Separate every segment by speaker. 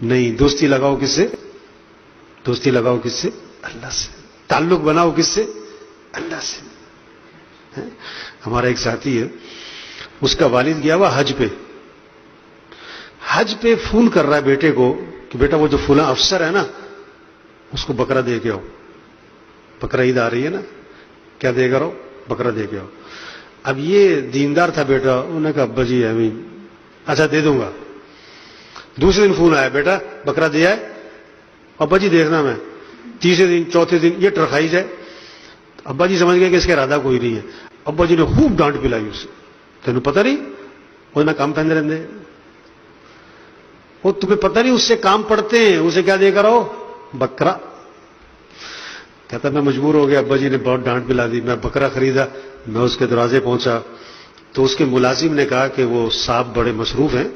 Speaker 1: نہیں، دوستی لگاؤ کس سے؟ دوستی لگاؤ کس سے؟ اللہ سے. تعلق بناؤ کس سے؟ اللہ سے. ہمارا ایک ساتھی ہے، اس کا والد گیا ہوا حج پہ. حج پہ فون کر رہا ہے بیٹے کو کہ بیٹا وہ جو فلاں افسر ہے نا اس کو بکرا دے کے آؤ. بکرا عید آ رہی ہے نا، کیا دے کر آؤ؟ بکرا دے کے آؤ. اب یہ دیندار تھا بیٹا، انہوں نے کہا ابا جی اچھا دے دوں گا. دوسرے دن فون آیا، بیٹا بکرا دیا ہے؟ ابا جی دیکھنا میں. تیسرے دن، چوتھے دن یہ ٹرکھائی جائے. ابا جی سمجھ گئے کہ اس کا ارادہ کوئی نہیں ہے. ابا جی نے خوب ڈانٹ پلائی اسے. تینوں پتہ نہیں وہ میں کام پہن رہے، وہ تمہیں پتہ نہیں اس سے کام پڑتے ہیں، اسے کیا دے کر آؤ؟ بکرا. کہتا میں مجبور ہو گیا، ابا جی نے بہت ڈانٹ پلا دی. میں بکرا خریدا، میں اس کے دروازے پہنچا تو اس کے ملازم نے کہا کہ وہ صاحب بڑے مصروف ہیں،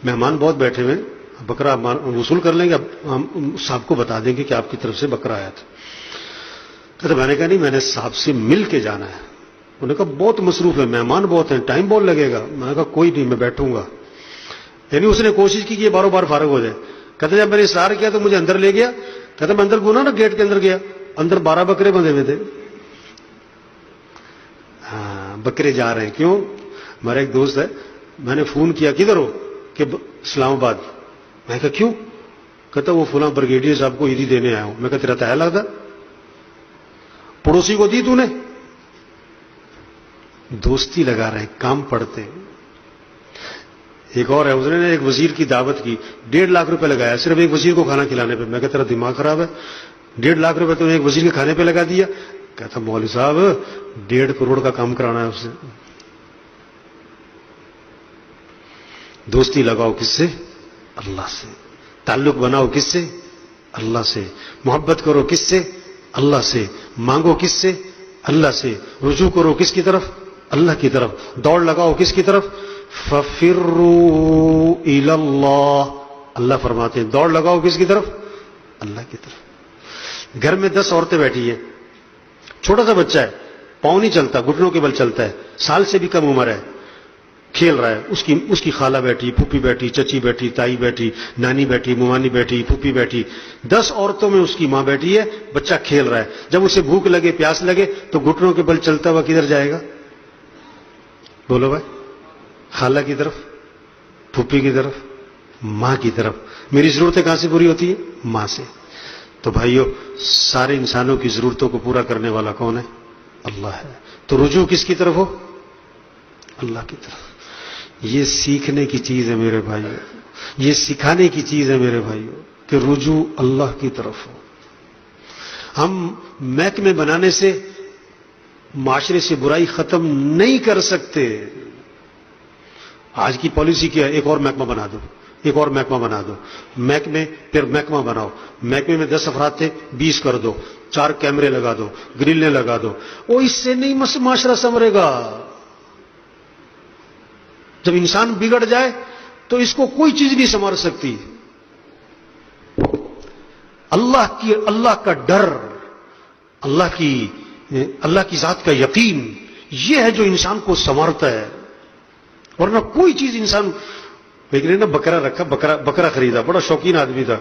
Speaker 1: مہمان بہت بیٹھے ہوئے ہیں، بکرا وصول کر لیں گے، ہم صاحب کو بتا دیں گے کہ آپ کی طرف سے بکرا آیا تھا. کہتا میں نے کہا نہیں، میں نے صاحب سے مل کے جانا ہے. انہوں نے کہا بہت مصروف ہے، مہمان بہت ہیں، ٹائم بہت لگے گا. میں نے کہا کوئی نہیں، میں بیٹھوں گا. یعنی اس نے کوشش کی کہ یہ باروں بار فارغ ہو جائے. کہتے جب میں نے اصرار کیا تو مجھے اندر لے گیا. کہتا میں اندر گھونا نا، گیٹ کے اندر گیا، اندر 12 بکرے بندھے ہوئے تھے. ہاں بکرے جا رہے ہیں. کیوں؟ ہمارا ایک دوست ہے، میں نے فون کیا کدھر ہو؟ کہ اسلام آباد. میں کہا کیوں؟ کہتا وہ فلاں بریگیڈیئر صاحب کو عیدی دینے آیا ہوں. میں کہا تیرا تایا لگتا، پڑوسی کو دی تو نے. دوستی لگا رہے ہیں، کام پڑتے ہیں. ایک اور ہے، اس نے ایک وزیر کی دعوت کی، 1.5 لاکھ روپے لگایا صرف ایک وزیر کو کھانا کھلانے پہ. میں کہا تیرا دماغ خراب ہے، 1.5 لاکھ روپے تو نے ایک وزیر کے کھانے پہ لگا دیا. کہتا مولوی صاحب 1.5 کروڑ کا کام کرانا ہے اس سے. دوستی لگاؤ کس سے؟ اللہ سے. تعلق بناؤ کس سے؟ اللہ سے. محبت کرو کس سے؟ اللہ سے. مانگو کس سے؟ اللہ سے. رجوع کرو کس کی طرف؟ اللہ کی طرف. دوڑ لگاؤ کس کی طرف؟ فَفِرُّوا إِلَى اللَّهِ. اللہ فرماتے ہیں دوڑ لگاؤ کس کی طرف؟ اللہ کی طرف. گھر میں 10 عورتیں بیٹھی ہیں، چھوٹا سا بچہ ہے، پاؤں نہیں چلتا، گھٹنوں کے بل چلتا ہے، سال سے بھی کم عمر ہے، کھیل رہا ہے. اس کی خالہ بیٹھی، پھوپھی بیٹھی، چچی بیٹھی، تائی بیٹھی، نانی بیٹھی، ممانی بیٹھی، پھوپھی بیٹھی. 10 عورتوں میں اس کی ماں بیٹھی ہے، بچہ کھیل رہا ہے. جب اسے بھوک لگے، پیاس لگے تو گھٹنوں کے بل چلتا ہوا کدھر جائے گا؟ بولو بھائی. خالہ کی طرف، پھوپھی کی طرف، ماں کی طرف. میری ضرورتیں کہاں سے پوری ہوتی ہیں؟ ماں سے. تو بھائیو سارے انسانوں کی ضرورتوں کو پورا کرنے والا کون ہے؟ اللہ ہے. تو رجوع کس کی طرف ہو؟ اللہ کی طرف. یہ سیکھنے کی چیز ہے میرے بھائیو، یہ سکھانے کی چیز ہے میرے بھائیو کہ رجوع اللہ کی طرف ہو. ہم محکمے بنانے سے معاشرے سے برائی ختم نہیں کر سکتے. آج کی پالیسی کیا ہے؟ ایک اور محکمہ بنا دو، ایک اور محکمہ بنا دو. محکمے پھر محکمہ بناؤ. محکمے میں 10 افراد تھے، 20 کر دو، 4 کیمرے لگا دو، گرلیں لگا دو. وہ اس سے نہیں معاشرہ سنورے گا. جب انسان بگڑ جائے تو اس کو کوئی چیز نہیں سنوار سکتی. اللہ کا ڈر، اللہ کی ذات کا یقین، یہ ہے جو انسان کو سنوارتا ہے. ورنہ کوئی چیز انسان. لیکن نے بکرا رکھا، بکرا خریدا، بڑا شوقین آدمی تھا.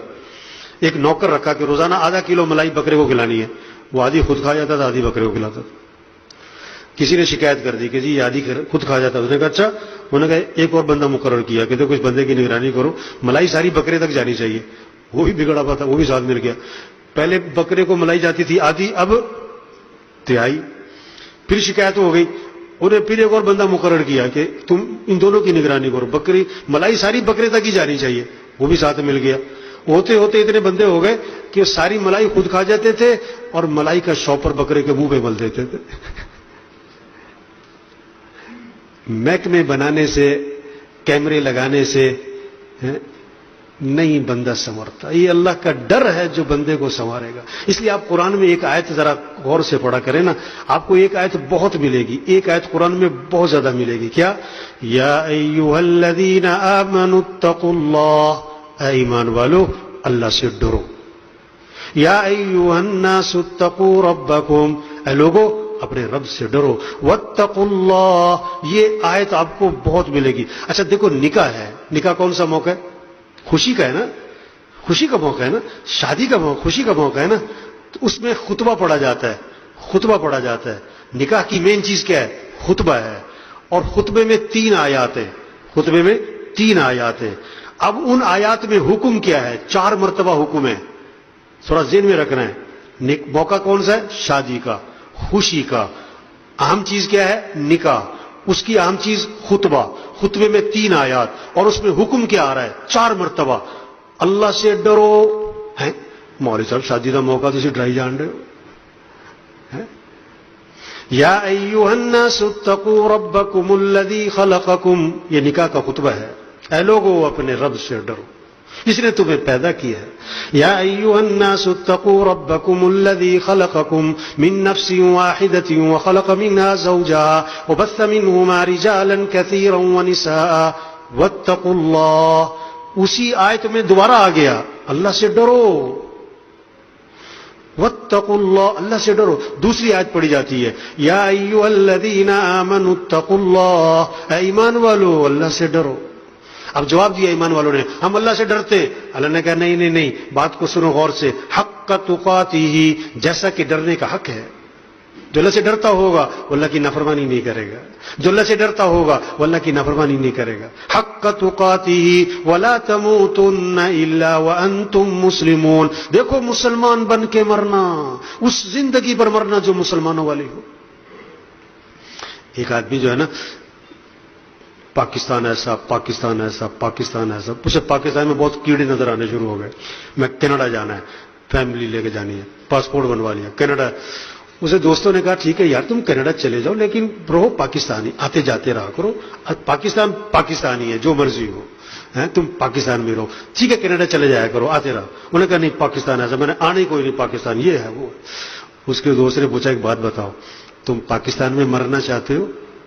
Speaker 1: ایک نوکر رکھا کہ روزانہ ½ کلو ملائی بکرے کو کھلانی ہے. وہ آدھی خود کھا جاتا تھا، آدھی بکرے کو کھلاتا تھا. کسی نے شکایت کر دی کہ جی یہ آدھی خود کھا جاتا. اس نے کہا اچھا. انہوں نے کہا ایک اور بندہ مقرر کیا کہ دیکھو اس بندے کی نگرانی کرو، ملائی ساری بکرے تک جانی چاہیے. وہ بھی بگڑا ہوا تھا، وہ بھی ساتھ مل گیا. پہلے بکرے کو ملائی جاتی تھی آدھی، اب تہائی. پھر شکایت ہو گئی، انہیں پھر ایک اور بندہ مقرر کیا کہ تم ان دونوں کی نگرانی کرو، ملائی ساری بکرے تک ہی جانی چاہیے. وہ بھی ساتھ مل گیا. ہوتے ہوتے اتنے بندے ہو گئے کہ ساری ملائی خود کھا جاتے تھے اور ملائی کا شاپر بکرے کے منہ پہ مل دیتے تھے. محکمے بنانے سے، کیمرے لگانے سے نہیں بندہ سنورتا. یہ اللہ کا ڈر ہے جو بندے کو سنوارے گا. اس لیے آپ قرآن میں ایک آیت ذرا غور سے پڑھا کریں نا، آپ کو ایک آیت بہت ملے گی، ایک آیت قرآن میں بہت زیادہ ملے گی. کیا؟ یا ایھا الذین آمنوا اتقوا اللہ، اے ایمان والو اللہ سے ڈرو. یا ایھا الناس اتقوا ربکم، اے لوگو اپنے رب سے ڈرو. واتقوا اللہ، یہ آیت آپ کو بہت ملے گی. اچھا دیکھو، نکاح ہے، نکاح کون سا موقع ہے؟ خوشی کا ہے نا. خوشی کا موقع ہے نا، شادی کا موقع، خوشی کا موقع ہے نا، تو اس میں خطبہ پڑھا جاتا ہے، خطبہ پڑھا جاتا ہے. نکاح کی مین چیز کیا ہے؟ خطبہ ہے. اور خطبے میں 3 آیات ہیں، خطبے میں 3 آیات ہیں. اب ان آیات میں حکم کیا ہے؟ 4 مرتبہ حکم ہے، تھوڑا ذہن میں رکھنا ہے. موقع کون سا ہے؟ شادی کا، خوشی کا. اہم چیز کیا ہے؟ نکاح. اس کی اہم چیز خطبہ. خطبے میں 3 آیات اور اس میں حکم کیا آ رہا ہے؟ 4 مرتبہ اللہ سے ڈرو. ہیں مولوی صاحب شادی کا موقع تو اسے ڈرائی جان رہے ہو. یا ایھا الناس اتقوا ربکم الذی خلقکم، یہ نکاح کا خطبہ ہے. اے لوگو اپنے رب سے ڈرو جس نے تمہیں پیدا کیا ہے. یا ایھا الناس اتقوا ربکم الذی خلقکم من نفس واحدۃ وخلق منها زوجها وبث منهما رجالا كثيرا ونساء واتقوا اللہ. اسی آیت میں دوبارہ آ گیا اللہ سے ڈرو، واتقوا اللہ، اللہ سے ڈرو. دوسری آیت پڑھی جاتی ہے یا ایھا الذین آمنوا اتقوا اللہ، اے ایمان والو اللہ سے ڈرو. اب جواب دیا ایمان والوں نے ہم اللہ سے ڈرتے ہیں. اللہ نے کہا نہیں نہیں نہیں، بات کو سنو غور سے. حق تقاتہ، جیسا کہ ڈرنے کا حق ہے. جو اللہ سے ڈرتا ہوگا وہ اللہ کی نافرمانی نہیں کرے گا، جو اللہ سے ڈرتا ہوگا وہ اللہ کی نافرمانی نہیں کرے گا. حق تقاتہ ولا تموتن الا وانتم مسلمون. دیکھو مسلمان بن کے مرنا، اس زندگی پر مرنا جو مسلمانوں والی ہو. ایک آدمی جو ہے نا پاکستان ایسا، پاکستان ایسا، پاکستان ایسا، مجھے پاکستان میں بہت کیڑے نظر آنے شروع ہو گئے. میں کینیڈا جانا ہے، فیملی لے کے جانی ہے، پاسپورٹ بنوا لیا کینیڈا. اسے دوستوں نے کہا ٹھیک ہے یار تم کینیڈا چلے جاؤ لیکن رہو پاکستانی، آتے جاتے رہا کرو. پاکستان پاکستانی ہے جو مرضی ہو، تم پاکستان میں رہو. ٹھیک ہے کینیڈا چلے جایا کرو، آتے رہو. انہوں نے کہا نہیں پاکستان ایسا، میں نے آنے کوئی نہیں، پاکستان یہ ہے وہ. اس کے دوست نے پوچھا ایک بات بتاؤ، تم پاکستان میں مرنا چاہتے ہو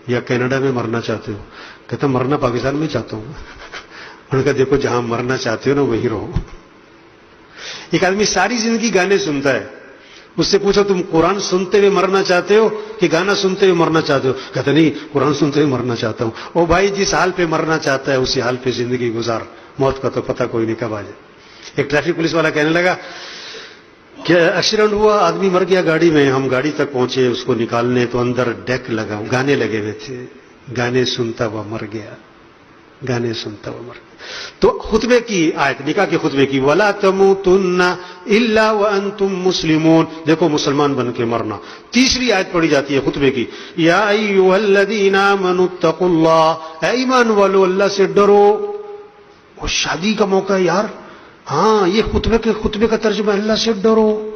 Speaker 1: یا کینیڈا میں مرنا چاہتے ہو؟ کہتا مرنا پاکستان میں چاہتا ہوں. انہوں نے کہا دیکھو جہاں مرنا چاہتے ہو نا وہیں رہو. ایک آدمی ساری زندگی گانے سنتا ہے، اس سے پوچھو تم قرآن سنتے ہوئے مرنا چاہتے ہو کہ گانا سنتے ہوئے مرنا چاہتے ہو؟ کہتا نہیں قرآن سنتے ہوئے مرنا چاہتا ہوں. او بھائی جس حال پہ مرنا چاہتا ہے اسی حال پہ زندگی گزار، موت کا تو پتہ کوئی نہیں کب آ جائے. ایک ٹریفک پولیس والا کہنے لگا کہ ایکسیڈنٹ ہوا، آدمی مر گیا گاڑی میں. ہم گاڑی تک پہنچے اس کو نکالنے تو اندر ڈیک لگا، گانے لگے ہوئے تھے. گانے سنتا ہوا مر گیا، گانے سنتا ہوا مر گیا. تو خطبے کی آیت، نکاح کے خطبے کی وَلَا تَمُوتُنَّ إِلَّا وَأَنْتُمْ مُسْلِمُونَ، دیکھو مسلمان بن کے مرنا. تیسری آیت پڑھی جاتی ہے خطبے کی یا ایھا الذین آمنوا اتقوا اللہ، اے ایمان والو اللہ سے ڈرو. اور شادی کا موقع ہے یار، ہاں یہ خطبے کا ترجمہ اللہ سے ڈرو.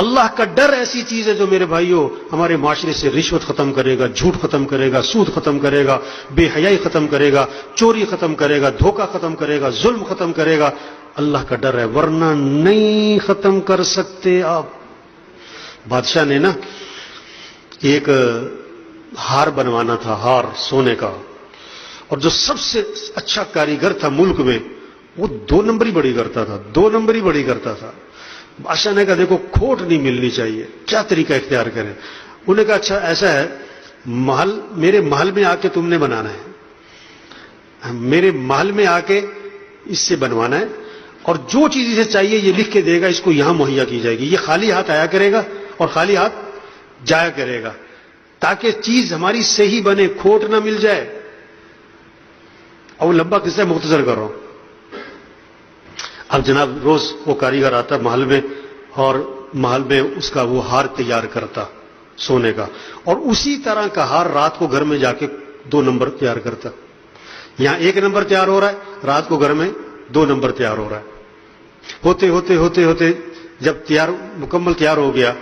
Speaker 1: اللہ کا ڈر ایسی چیز ہے جو میرے بھائیوں ہمارے معاشرے سے رشوت ختم کرے گا، جھوٹ ختم کرے گا، سود ختم کرے گا، بے حیائی ختم کرے گا، چوری ختم کرے گا، دھوکہ ختم کرے گا، ظلم ختم کرے گا. اللہ کا ڈر ہے، ورنہ نہیں ختم کر سکتے آپ. بادشاہ نے نا ایک ہار بنوانا تھا، ہار سونے کا، اور جو سب سے اچھا کاریگر تھا ملک میں وہ 2 نمبری بڑی کرتا تھا، 2 نمبری بڑی کرتا تھا. بادشاہ نے کہا دیکھو کھوٹ نہیں ملنی چاہیے، کیا طریقہ اختیار کریں؟ انہوں نے کہا اچھا ایسا ہے، محل میرے محل میں آ کے تم نے بنانا ہے، میرے محل میں آ کے اس سے بنوانا ہے، اور جو چیز اسے چاہیے یہ لکھ کے دے گا، اس کو یہاں مہیا کی جائے گی. یہ خالی ہاتھ آیا کرے گا اور خالی ہاتھ جایا کرے گا تاکہ چیز ہماری صحیح بنے، کھوٹ نہ مل جائے. اور لمبا قصہ مختصر کر رہا ہوں. اب جناب روز وہ کاریگر آتا محل میں اور محل میں اس کا وہ ہار تیار کرتا سونے کا، اور اسی طرح کا ہار رات کو گھر میں جا کے 2 نمبر تیار کرتا. یہاں 1 نمبر تیار ہو رہا ہے، رات کو گھر میں 2 نمبر تیار ہو رہا ہے. ہوتے ہوتے ہوتے ہوتے جب مکمل تیار ہو گیا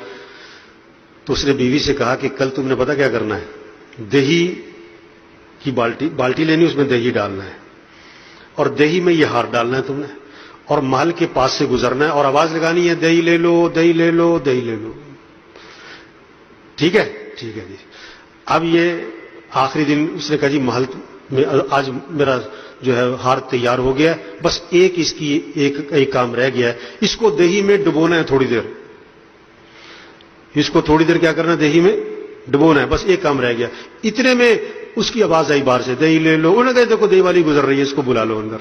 Speaker 1: تو اس نے بیوی سے کہا کہ کل تم نے پتا کیا کرنا ہے، دہی کی بالٹی لینی، اس میں دہی ڈالنا ہے اور دہی میں یہ ہار ڈالنا ہے تم نے، اور محل کے پاس سے گزرنا ہے اور آواز لگانی ہے دہی لے لو، دہی لے لو، دہی لے لو. ٹھیک ہے ٹھیک ہے جی. اب یہ آخری دن اس نے کہا جی محل میں آج میرا جو ہے ہار تیار ہو گیا، بس ایک کام رہ گیا ہے، اس کو دہی میں ڈبونا ہے تھوڑی دیر، اس کو تھوڑی دیر کیا کرنا ہے، دہی میں ڈبونا ہے، بس ایک کام رہ گیا. اتنے میں اس کی آواز آئی باہر سے دہی لے لو. انہوں نے کہا دیکھو دہی والی گزر رہی ہے، اس کو بلا لو اندر.